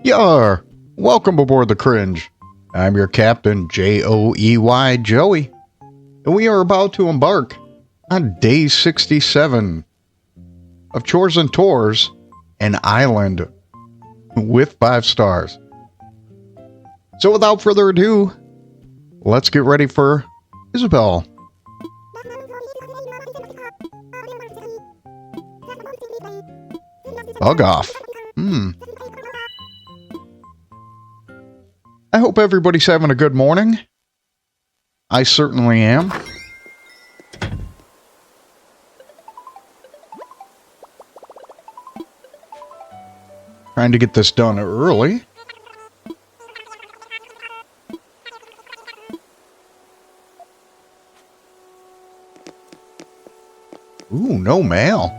Yar! Welcome aboard the Cringe. I'm your captain, Joey, Joey, and we are about to embark on day 67 of Chores and Tours, an island with 5 stars. So without further ado, let's get ready for Isabel. Bug off. I hope everybody's having a good morning. I certainly am. Trying to get this done early. Ooh, no mail.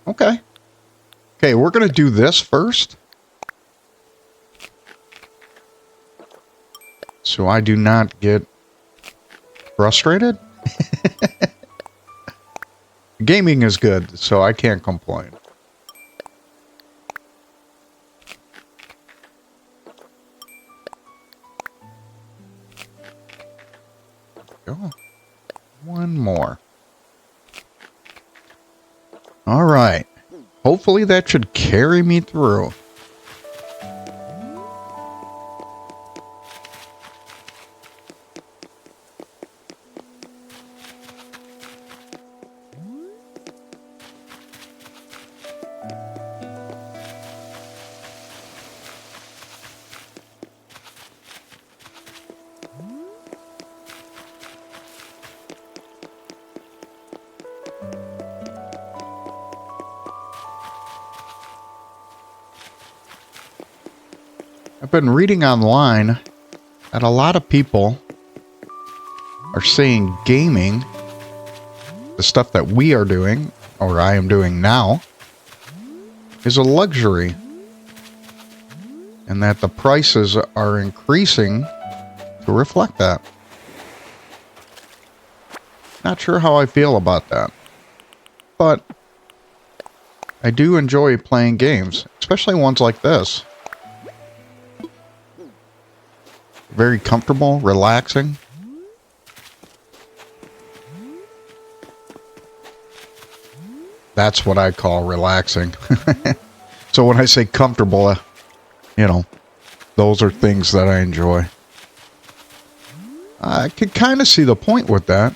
Okay. Okay, we're going to do this first. So I do not get frustrated. Gaming is good, so I can't complain. Go. One more. All right. Hopefully that should carry me through. I've been reading online that a lot of people are saying gaming, the stuff that we are doing, or I am doing now, is a luxury. And that the prices are increasing to reflect that. Not sure how I feel about that. But I do enjoy playing games, especially ones like this. Very comfortable, relaxing. That's what I call relaxing. So when I say comfortable, you know, those are things that I enjoy. I could kind of see the point with that.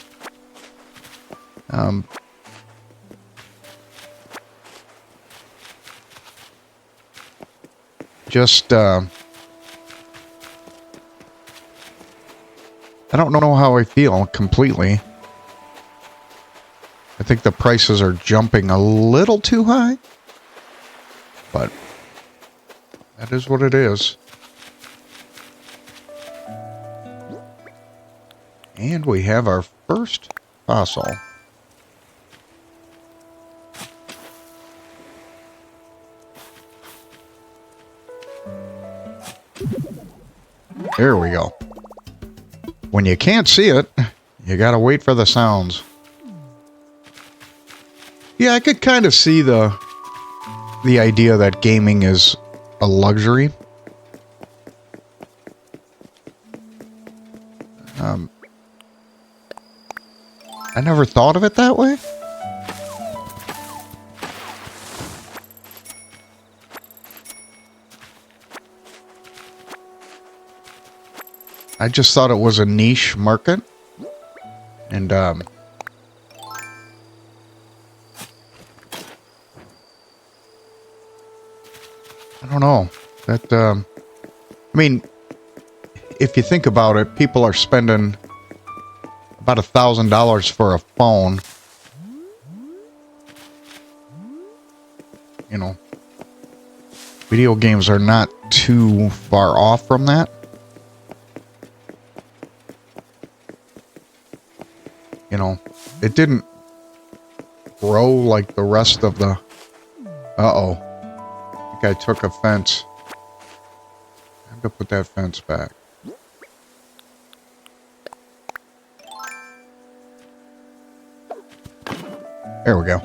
I don't know how I feel completely. I think the prices are jumping a little too high. But that is what it is. And we have our first fossil. There we go. When you can't see it, you gotta wait for the sounds. Yeah, I could kind of see the idea that gaming is a luxury. I never thought of it that way. I just thought it was a niche market. And, I don't know. That, I mean, if you think about it, people are spending about $1,000 for a phone. You know, video games are not too far off from that. You know, it didn't grow like the rest of the... Uh-oh. I think I took a fence. I have to put that fence back. There we go.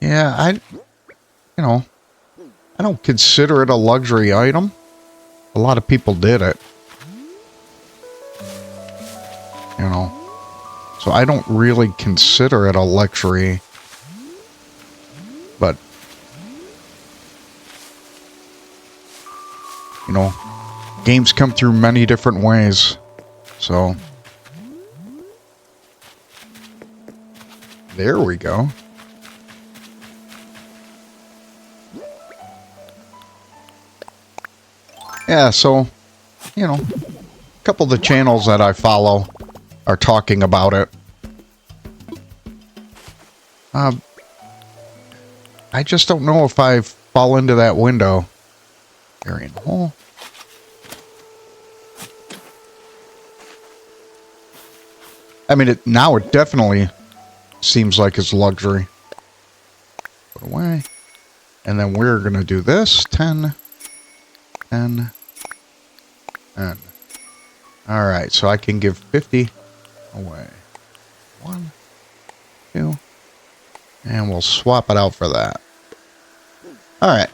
Yeah, you know, I don't consider it a luxury item. A lot of people did it. You know. So I don't really consider it a luxury. But, you know, games come through many different ways. So, there we go. Yeah, so, you know, a couple of the channels that I follow are talking about it. I just don't know if I fall into that window. Carrying the hole. I mean, now it definitely seems like it's luxury. Put away. And then we're going to do this. 10, 10, 10. All right, so I can give 50 away. 1, 2, and we'll swap it out for that. All right.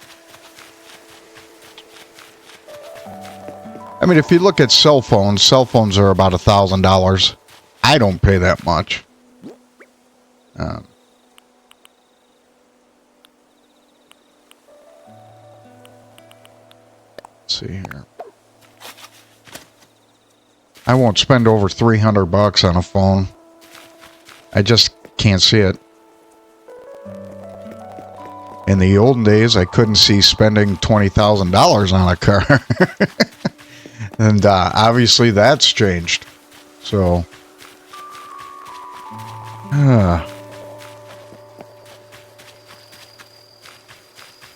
I mean, if you look at cell phones are about $1,000. I don't pay that much. Let's see here. I won't spend over $300 on a phone. I just can't see it. In the olden days, I couldn't see spending $20,000 on a car. And obviously that's changed. So,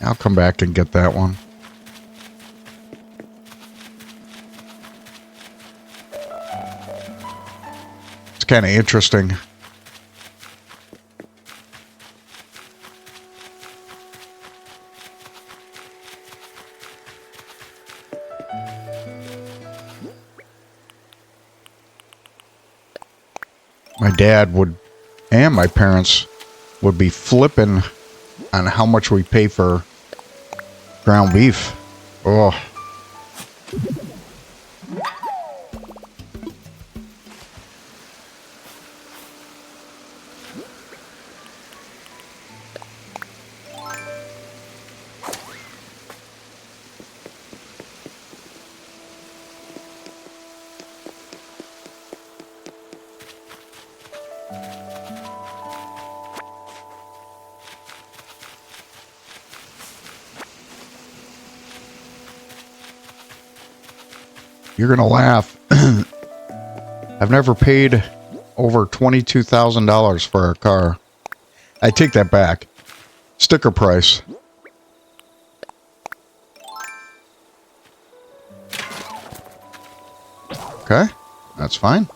I'll come back and get that one. It's kind of interesting. My dad would, and my parents would be flipping on how much we pay for ground beef. Oh. You're going to laugh. I've never paid over $22,000 for a car. I take that back. Sticker price. Okay, that's fine.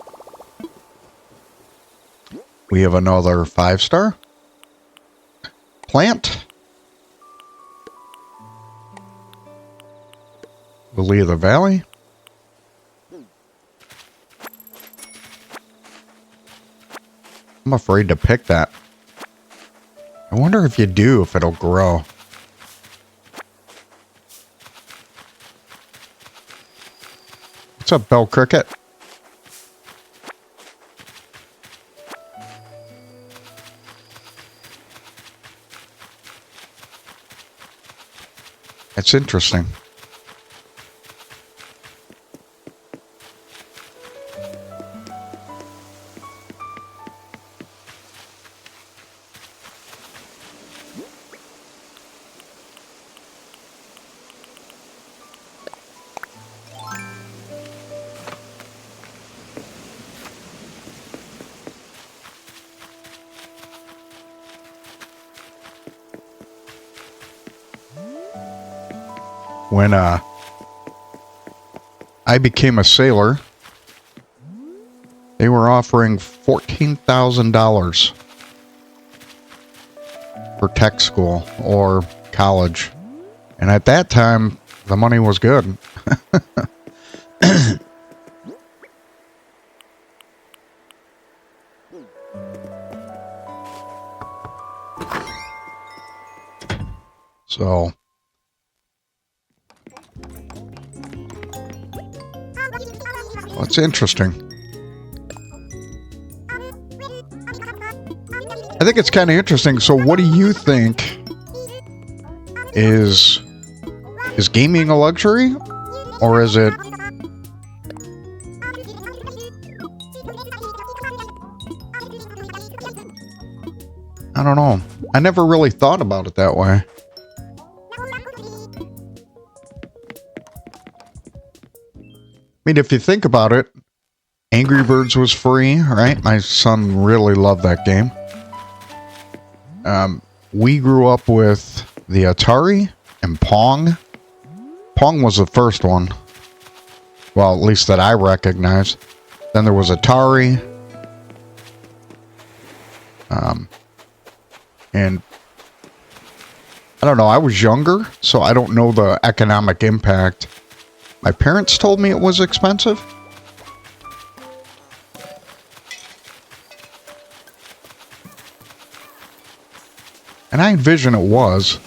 We have another 5-star. Plant. Lily of the Valley. I'm afraid to pick that. I wonder if you do, if it'll grow. What's up, Bell Cricket? It's interesting. When I became a sailor, they were offering $14,000 for tech school or college. And at that time, the money was good. So it's interesting. I think it's kind of interesting. So what do you think? Is gaming a luxury? Or is it... I don't know. I never really thought about it that way. I mean, if you think about it, Angry Birds was free, right? My son really loved that game. We grew up with the Atari and Pong. Pong was the first one. Well, at least that I recognize. Then there was Atari. And I don't know, I was younger, so I don't know the economic impact. My parents told me it was expensive. And I envision it was.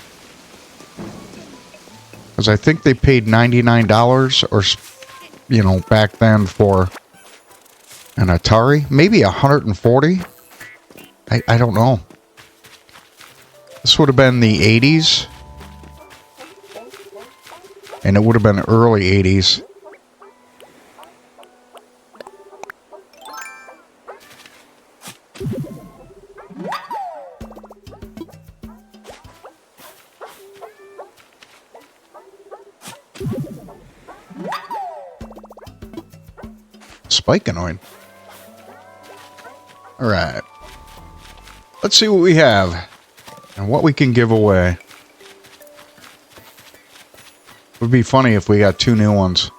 Because I think they paid $99 or, you know, back then for an Atari. Maybe $140. I don't know. This would have been the 80s. And it would have been early 80s. Spikenoid. All right. Let's see what we have and what we can give away. Would be funny if we got 2 new ones.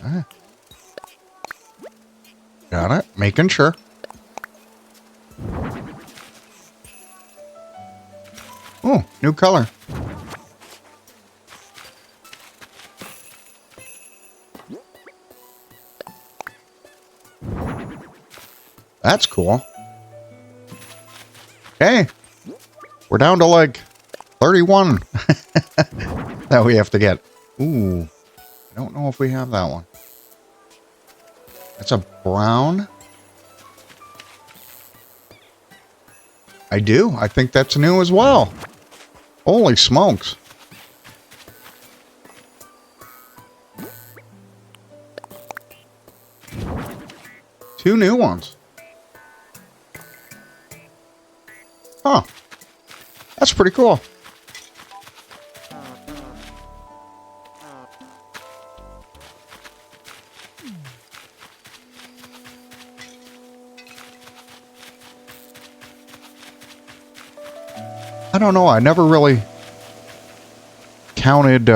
Ah. Got it. Making sure. Oh, new color. That's cool. Hey, we're down to like 31 that we have to get. Ooh, I don't know if we have that one. That's a brown. I do. I think that's new as well. Holy smokes. Two new ones. Huh. That's pretty cool. I don't know. I never really counted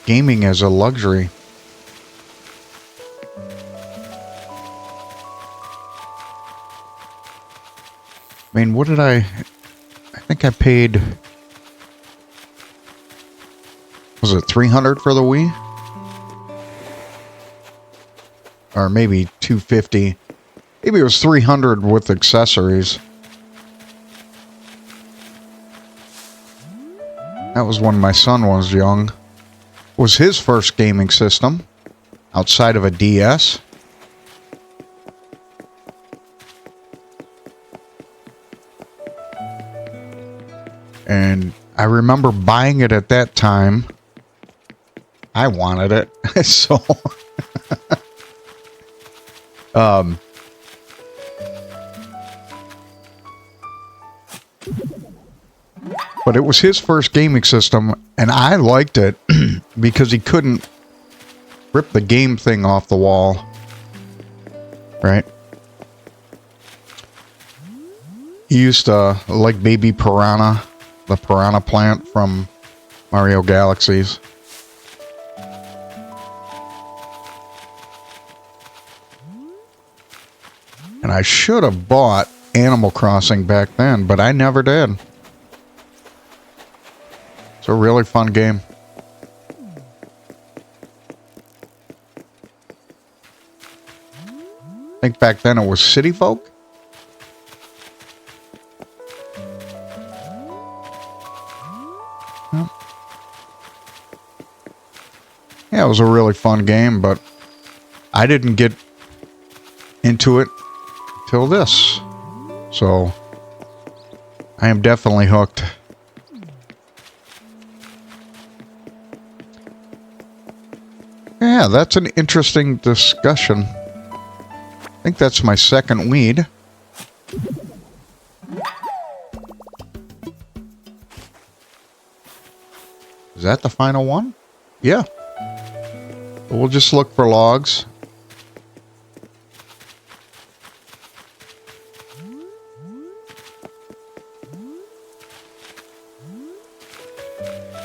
gaming as a luxury. I mean, what did I think I paid, was it $300 for the Wii? Or maybe $250. Maybe it was $300 with accessories. That was when my son was young. It was his first gaming system outside of a DS. And I remember buying it at that time. I wanted it. So, but it was his first gaming system, and I liked it because he couldn't rip the game thing off the wall. Right? He used to like Baby Piranha, the piranha plant from Mario Galaxies. And I should have bought Animal Crossing back then, but I never did. It's a really fun game. think back then it was City Folk. Yeah, it was a really fun game, but I didn't get into it till this. So I am definitely hooked. Yeah, that's an interesting discussion. I think that's my second weed. Is that the final one? Yeah. We'll just look for logs.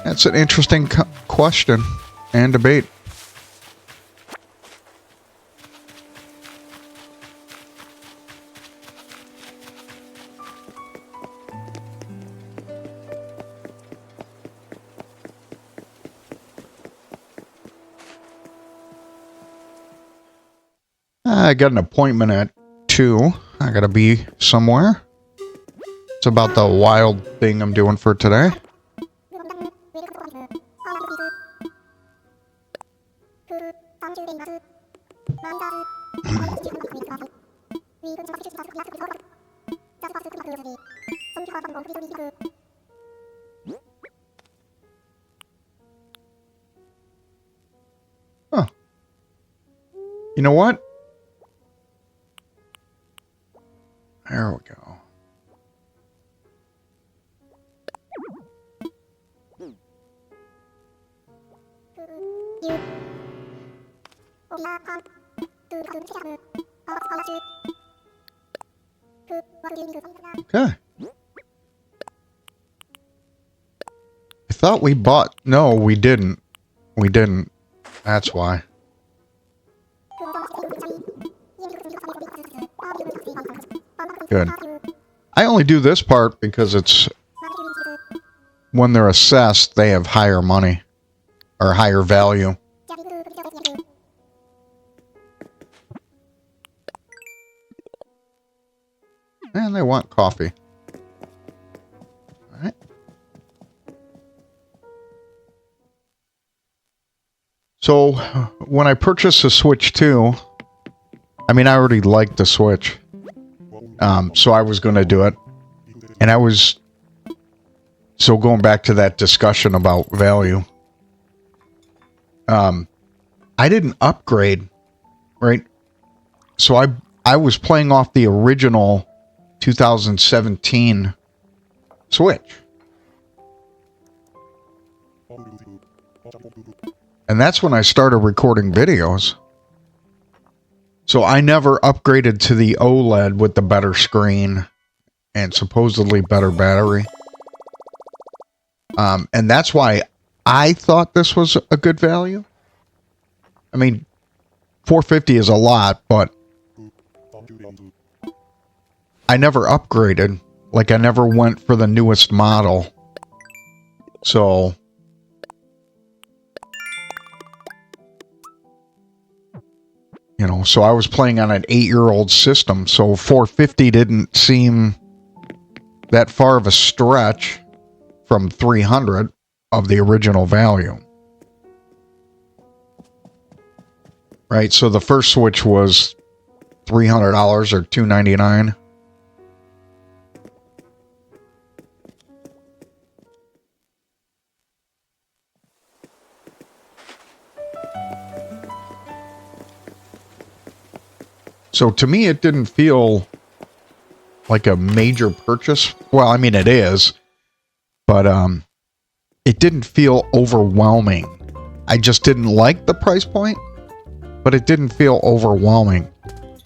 That's an interesting question and debate. I got an appointment at 2. I gotta be somewhere. It's about the wild thing I'm doing for today. Huh. You know what? There we go. Okay. I thought we bought... No, we didn't. We didn't. That's why. Good. I only do this part because it's... When they're assessed, they have higher money. Or higher value. And they want coffee. Alright. So, when I purchased the Switch 2, I mean, I already liked the Switch. So I was going to do it. And I was... So going back to that discussion about value. I didn't upgrade, right? So I was playing off the original 2017 Switch. And that's when I started recording videos. So I never upgraded to the OLED with the better screen and supposedly better battery. And that's why I thought this was a good value. I mean, $450 is a lot, but I never upgraded. Like, I never went for the newest model. So... You know, so I was playing on an 8-year-old system, so $450 didn't seem that far of a stretch from $300 of the original value. Right, so the first Switch was $300 or $299. So to me, it didn't feel like a major purchase. Well, I mean, it is, but it didn't feel overwhelming. I just didn't like the price point, but it didn't feel overwhelming.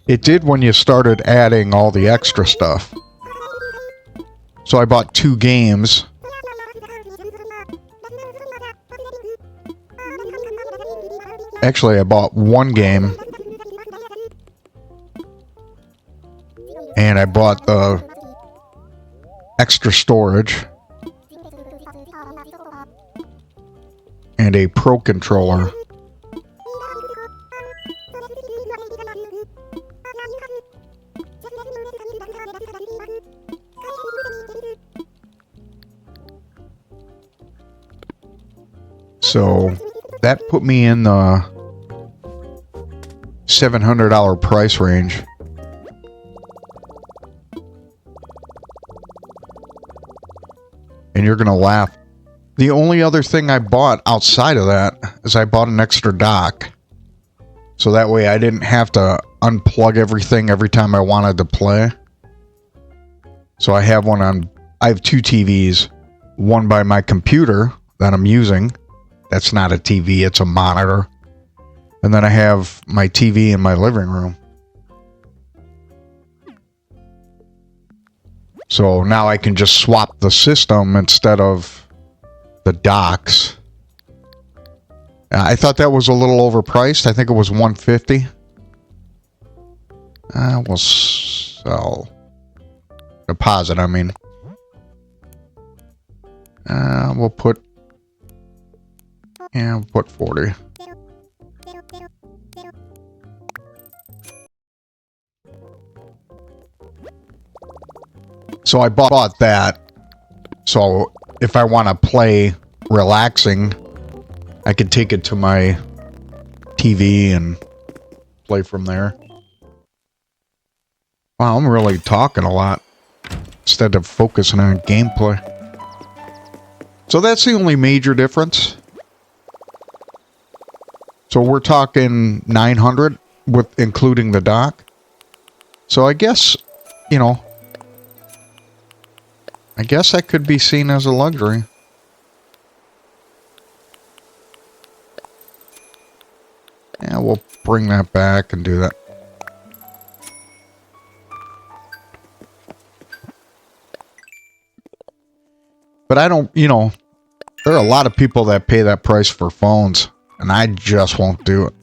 It did when you started adding all the extra stuff. So I bought 2 games. Actually, I bought 1 game. And I bought the extra storage and a Pro controller. So that put me in the $700 price range. And you're going to laugh. The only other thing I bought outside of that is I bought an extra dock. So that way I didn't have to unplug everything every time I wanted to play. So I have I have two TVs. One by my computer that I'm using. That's not a TV, it's a monitor. And then I have my TV in my living room. So now I can just swap the system instead of the docks. I thought that was a little overpriced. I think it was $150. We'll sell. Deposit, I mean. We'll put 40. So I bought that. So if I want to play relaxing, I could take it to my TV and play from there. Wow, I'm really talking a lot instead of focusing on gameplay. So that's the only major difference. So we're talking $900 with including the dock. So I guess, you know, I guess that could be seen as a luxury. Yeah, we'll bring that back and do that. But I don't, you know, there are a lot of people that pay that price for phones, and I just won't do it.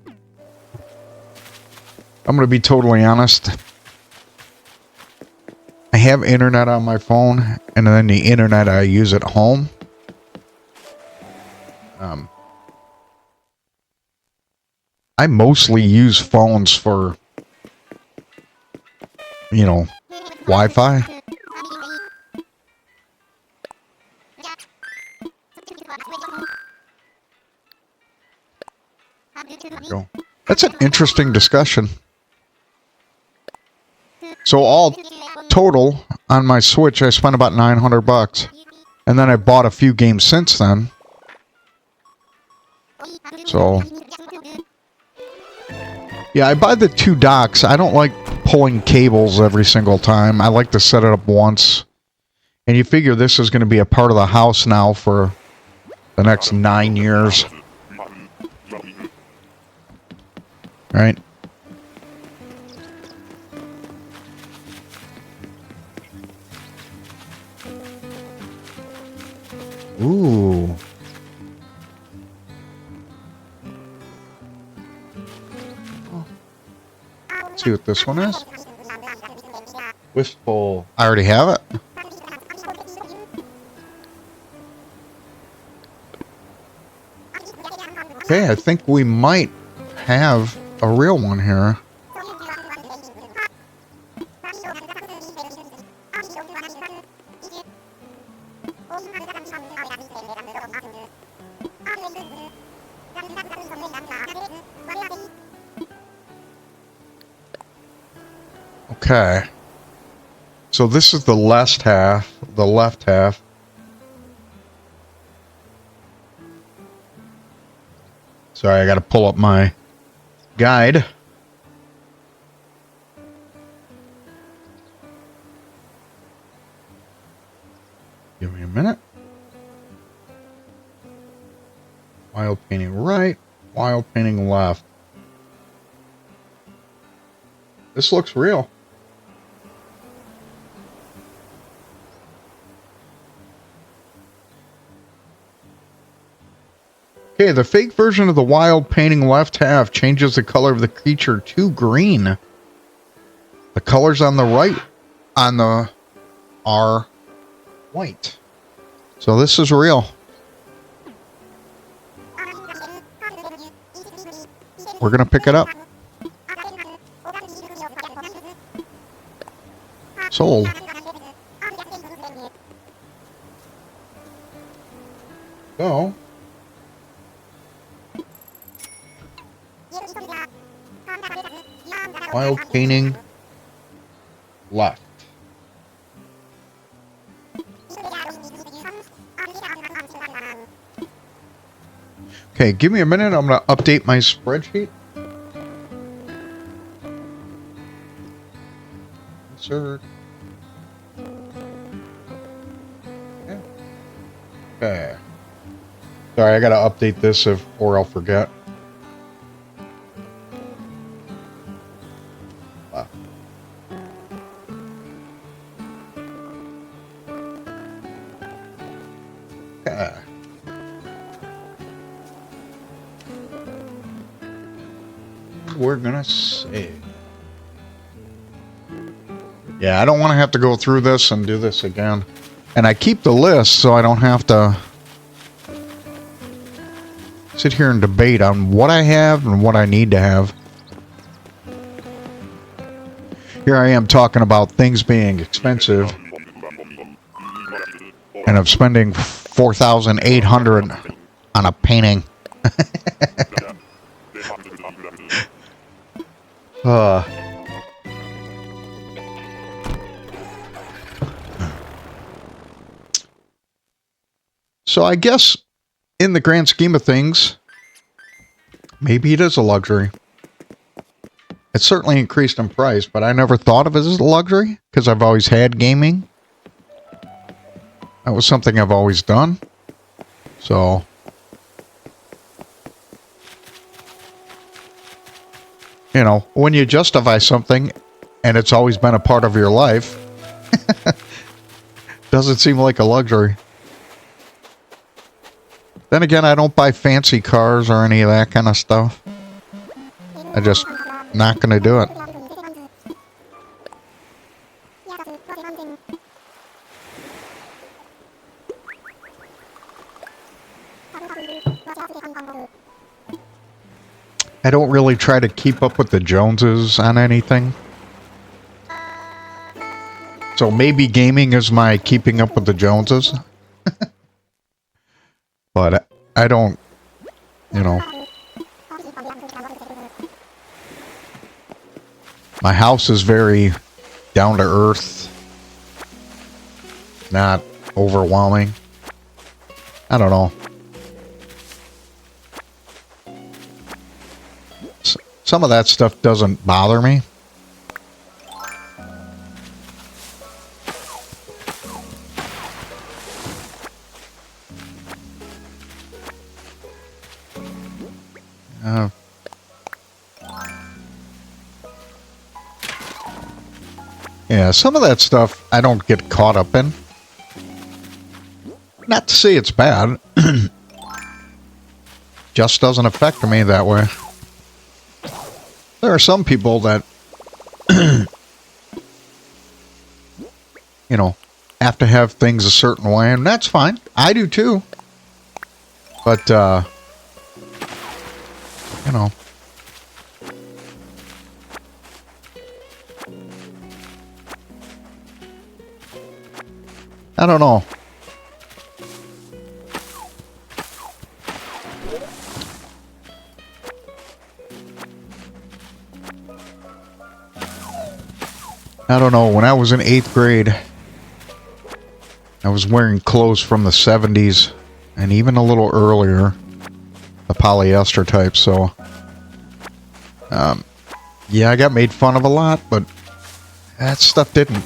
I'm going to be totally honest. I have internet on my phone, and then the internet I use at home. I mostly use phones for, you know, Wi-Fi. There we go. That's an interesting discussion. So all total on my Switch, I spent about $900, and then I bought a few games since then. So yeah, I buy the two docks. I don't like pulling cables every single time. I like to set it up once. And you figure this is going to be a part of the house now for the next 9 years. Right? Ooh. Let's see what this one is. Wistful. I already have it. Okay, I think we might have a real one here. Okay. So this is the left half. Sorry, I gotta pull up my guide. Give me a minute. Wild painting right, wild painting left. This looks real. Okay, the fake version of the wild painting left half changes the color of the creature to green. The colors on the right are white. So this is real. We're gonna pick it up. Sold. So While painting left. Okay, give me a minute. I'm going to update my spreadsheet. Insert. Yeah. Okay. Sorry, I got to update this or I'll forget. We're gonna save. Yeah, I don't want to have to go through this and do this again. And I keep the list so I don't have to sit here and debate on what I have and what I need to have. Here I am talking about things being expensive, and I'm spending $4,800 on a painting. So I guess in the grand scheme of things, maybe it is a luxury. It's certainly increased in price, but I never thought of it as a luxury because I've always had gaming. That was something I've always done. So, you know, when you justify something and it's always been a part of your life, doesn't seem like a luxury. Then again, I don't buy fancy cars or any of that kind of stuff. I just not going to do it. I don't really try to keep up with the Joneses on anything. So maybe gaming is my keeping up with the Joneses. But I don't, you know. My house is very down to earth. Not overwhelming. I don't know. Some of that stuff doesn't bother me. Yeah, some of that stuff I don't get caught up in. Not to say it's bad. Just doesn't affect me that way. There are some people that, you know, have to have things a certain way, and that's fine. I do too. But, you know. I don't know. I don't know. When I was in 8th grade, I was wearing clothes from the 70s and even a little earlier, the polyester type. So, yeah, I got made fun of a lot, but that stuff didn't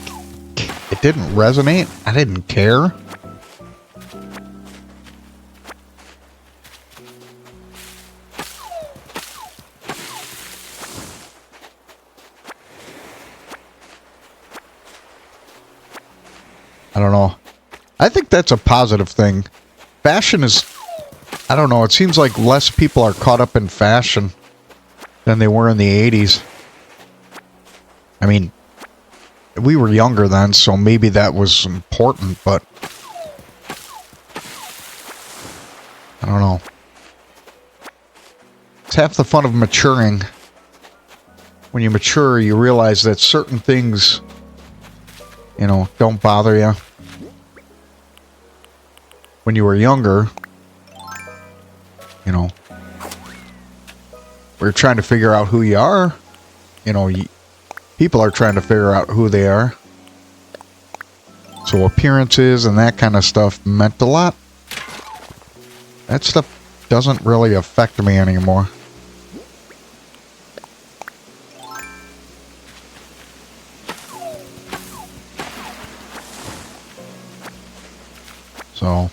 resonate. I didn't care. I don't know. I think that's a positive thing. Fashion is, I don't know, it seems like less people are caught up in fashion than they were in the 80s. I mean, we were younger then, so maybe that was important, but I don't know. It's half the fun of maturing. When you mature, you realize that certain things, you know, don't bother you. When you were younger, you know, we're trying to figure out who you are. you know, people are trying to figure out who they are. So appearances and that kind of stuff meant a lot. That stuff doesn't really affect me anymore. So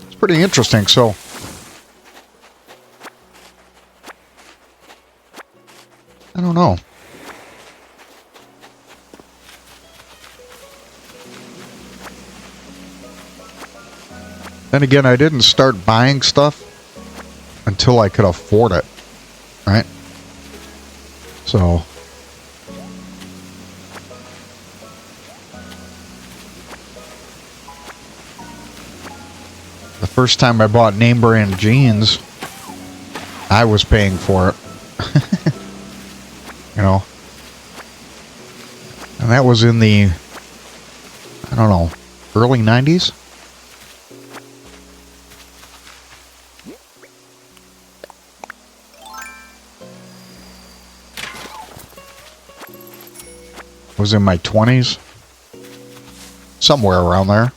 it's pretty interesting. So I don't know. Then again, I didn't start buying stuff until I could afford it, right? So the first time I bought name brand jeans, I was paying for it. You know, and that was in the, I don't know, early 90s. Was in my 20s. Somewhere around there.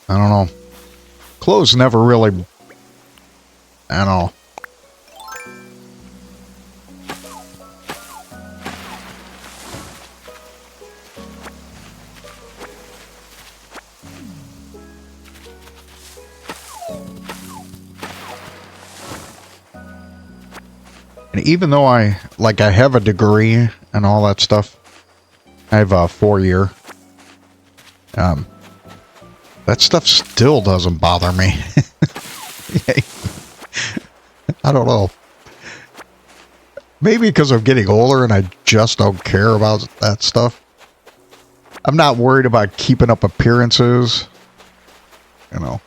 I don't know. Clothes never really, I don't know. And even though I have a degree and all that stuff, I have a 4-year. That stuff still doesn't bother me. I don't know. Maybe because I'm getting older and I just don't care about that stuff. I'm not worried about keeping up appearances. You know.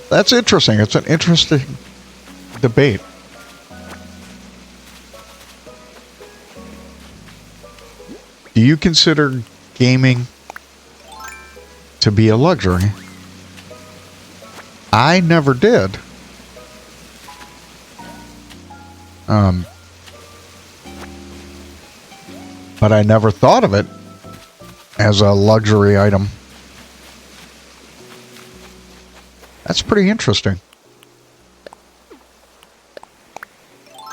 That's interesting. It's an interesting debate. Do you consider gaming to be a luxury? I never did. But I never thought of it as a luxury item. That's pretty interesting.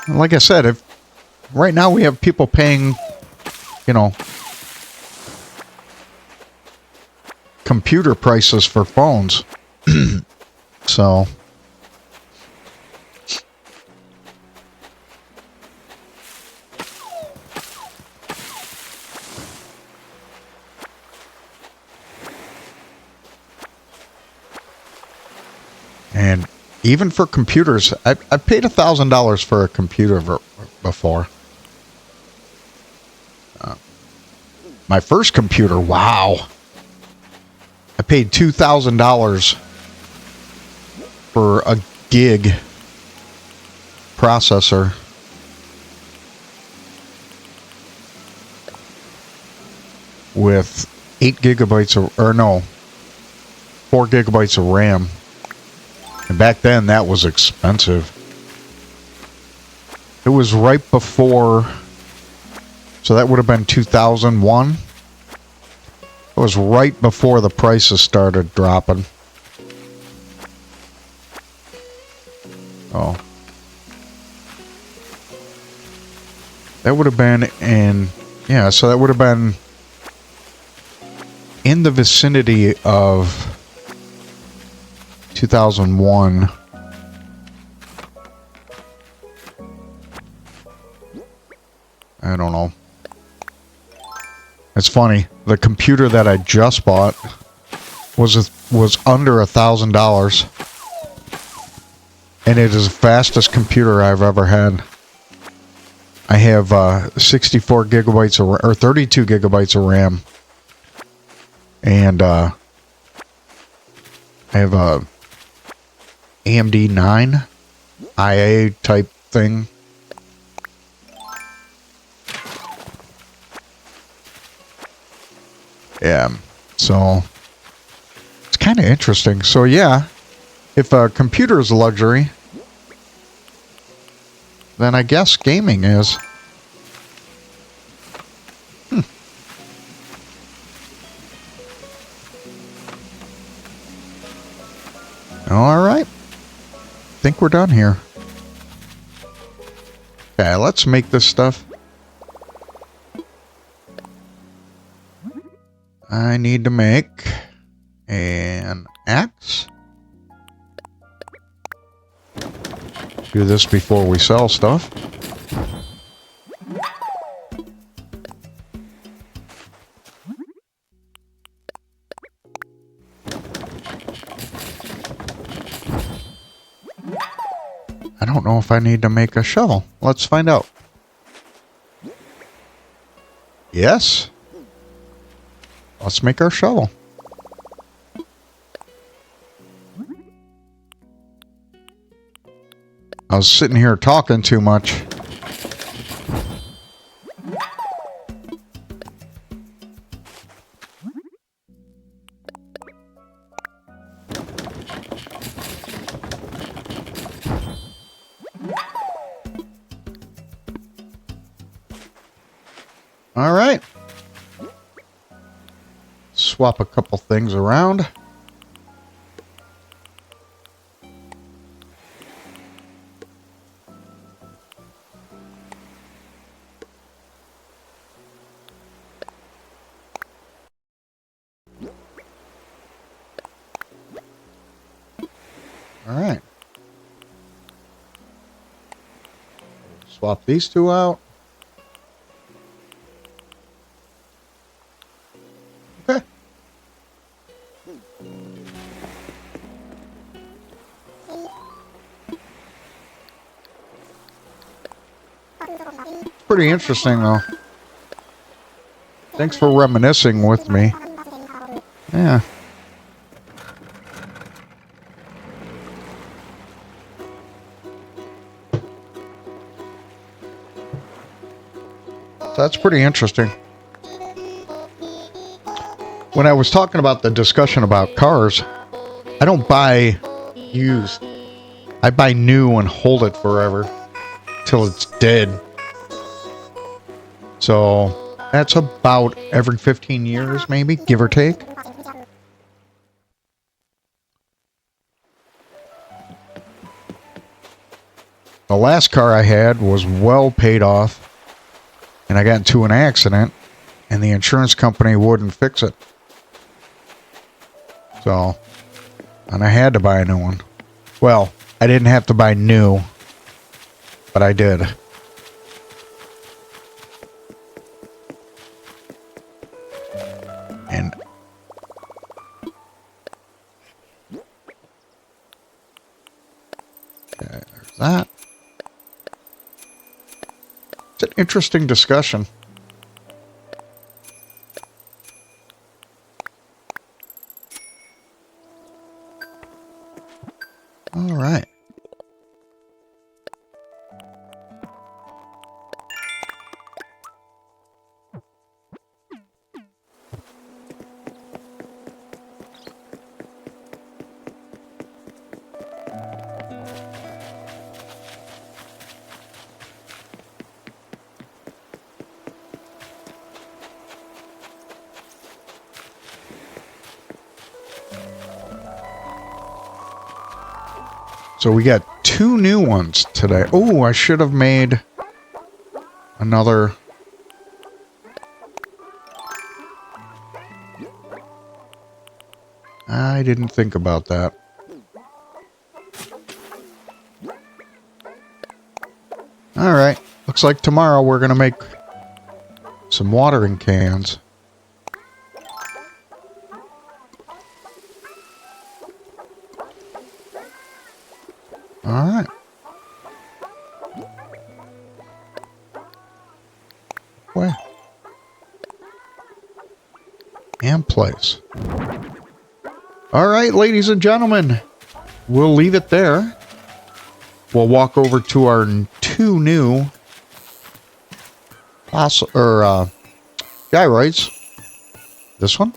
Like I said, if right now we have people paying, you know, computer prices for phones. So and even for computers, I paid $1,000 for a computer before. My first computer, wow. I paid $2,000 for a gig processor. With 8 gigabytes of, or no, 4 gigabytes of RAM. And back then, that was expensive. It was right before, so that would have been 2001. It was right before the prices started dropping. Oh. That would have been in, yeah, so that would have been in the vicinity of 2001. I don't know. It's funny. The computer that I just bought was under $1,000, and it is the fastest computer I've ever had. I have 64 gigabytes of, or 32 gigabytes of RAM. And I have a AMD 9 IA type thing. Yeah, so it's kind of interesting. So yeah, if a computer is a luxury, then I guess gaming is. All right. Think we're done here. Okay, let's make this stuff. I need to make an axe. Do this before we sell stuff. I don't know if I need to make a shovel. Let's find out. Yes. Let's make our shovel. I was sitting here talking too much. All right. Swap a couple things around. All right. Swap these two out. Okay. It's pretty interesting, though. Thanks for reminiscing with me. Yeah. So that's pretty interesting. When I was talking about the discussion about cars, I don't buy used. I buy new and hold it forever till it's dead. So that's about every 15 years, maybe, give or take. The last car I had was well paid off, and I got into an accident, and the insurance company wouldn't fix it. So, and I had to buy a new one. Well, I didn't have to buy new, but I did. And okay, there's that. It's an interesting discussion. All right. So we got 2 new ones today. Oh, I should have made another. I didn't think about that. All right. Looks like tomorrow we're going to make some watering cans. All right. way. And place. All right, ladies and gentlemen, we'll leave it there. We'll walk over to our two new gyroids. This one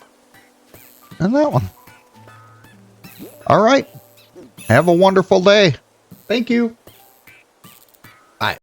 and that one. All right. Have a wonderful day. Thank you.